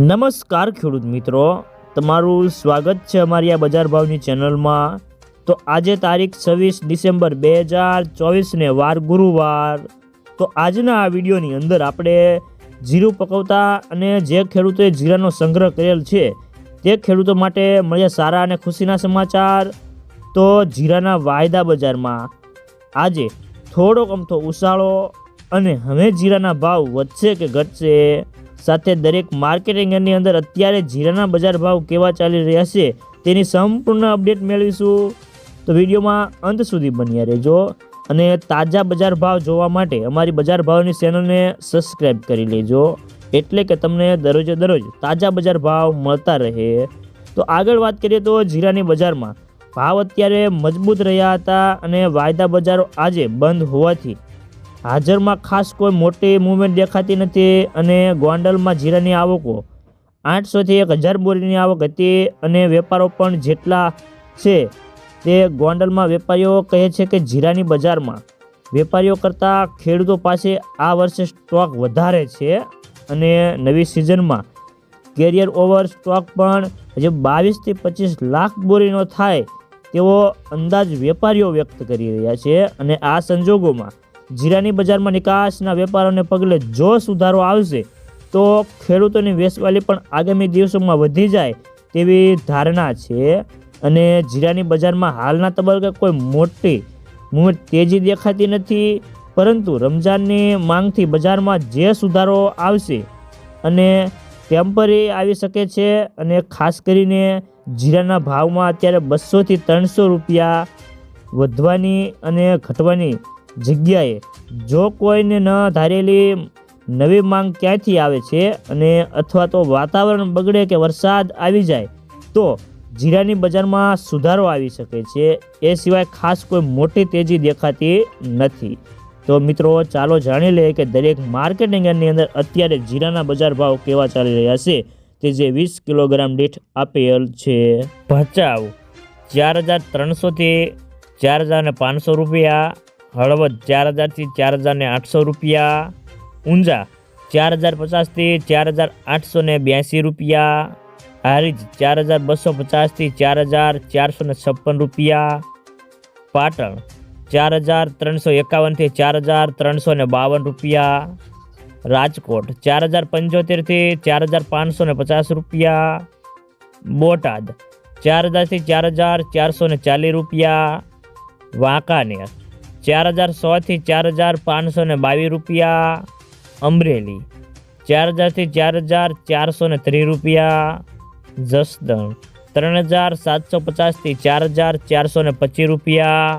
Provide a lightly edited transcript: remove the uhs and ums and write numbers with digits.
નમસ્કાર ખેડૂત મિત્રો, તમારું સ્વાગત છે અમારી આ બજાર ભાવની ચેનલમાં। તો આજે તારીખ 26 ડિસેમ્બર 2024 વાર ગુરુવાર। તો આજના આ વિડીયોની અંદર આપણે જીરું પકવતા અને જે ખેડૂતોએ જીરાનો સંગ્રહ કરેલ છે તે ખેડૂતો માટે મળ્યા સારા અને ખુશીના સમાચાર। તો જીરાના વાયદા બજારમાં આજે થોડોક અમથો ઉછાળો અને હવે જીરાના ભાવ વધશે કે ઘટશે, સાથે દરેક માર્કેટિંગ યાર્ડની અંદર અત્યારે જીરાના બજાર ભાવ કેવા ચાલી રહ્યા છે તેની સંપૂર્ણ અપડેટ મેળવીશું। તો વિડીયોમાં અંત સુધી બન્યા રહેજો અને તાજા બજાર ભાવ જોવા માટે અમારી બજાર ભાવની ચેનલને સબસ્ક્રાઈબ કરી લેજો, એટલે કે તમને દરરોજે દરરોજ તાજા બજાર ભાવ મળતા રહે। તો આગળ વાત કરીએ તો જીરાની બજારમાં ભાવ અત્યારે મજબૂત રહ્યા હતા અને વાયદા બજારો આજે બંધ હોવાથી હાજરમાં ખાસ કોઈ મોટી મૂવમેન્ટ દેખાતી નથી અને ગોંડલમાં જીરાની આવકો 800 થી 1000 બોરીની આવક હતી અને વેપારો પણ જેટલા છે તે ગોંડલમાં વેપારીઓ કહે છે કે જીરાની બજારમાં વેપારીઓ કરતાં ખેડૂતો પાસે આ વર્ષે સ્ટોક વધારે છે અને નવી સિઝનમાં કેરિયર ઓવર સ્ટોક પણ હજુ 22 થી 25 લાખ બોરીનો થાય તેવો અંદાજ વેપારીઓ વ્યક્ત કરી રહ્યા છે અને આ સંજોગોમાં જીરાની બજારમાં નિકાસના વેપારોને પગલે જો સુધારો આવશે તો ખેડૂતોની વેચવાલી પણ આગામી દિવસોમાં વધી જાય તેવી ધારણા છે અને જીરાની બજારમાં હાલના તબક્કે કોઈ મોટી મૂવમેન્ટ તેજી દેખાતી નથી, પરંતુ રમઝાનની માંગથી બજારમાં જે સુધારો આવશે અને ટેમ્પરરી આવી શકે છે અને ખાસ કરીને જીરાના ભાવમાં અત્યારે 200 થી 300 રૂપિયા વધવાની અને ઘટવાની જગ્યાએ જો કોઈને ન ધારેલી નવી માંગ ક્યાંથી આવે છે અને અથવા તો વાતાવરણ બગડે કે વરસાદ આવી જાય તો જીરાની બજારમાં સુધારો આવી શકે છે, એ સિવાય ખાસ કોઈ મોટી તેજી દેખાતી નથી। તો મિત્રો ચાલો જાણી લઈએ કે દરેક માર્કેટિંગ યાર્ડની અંદર અત્યારે જીરાના બજાર ભાવ કેવા ચાલી રહ્યા છે તે જે 20 કિલોગ્રામ દીઠ આપેલ છે। ભચાઉ 4300 થી 4500 રૂપિયા, હળવદ 4000 થી 4800 રૂપિયા, ઊંઝા 4050 થી 4882 રૂપિયા, હારીજ 4250 થી 4456 રૂપિયા, પાટણ 4351 થી 4352 રૂપિયા, રાજકોટ 4075 થી 4550 રૂપિયા, બોટાદ 4000 થી 4440 રૂપિયા, વાંકાનેર 400100 થી 4522 રૂપિયા, અમરેલી 4000 થી 4430 રૂપિયા, જસદણ 3750 થી 4425 રૂપિયા,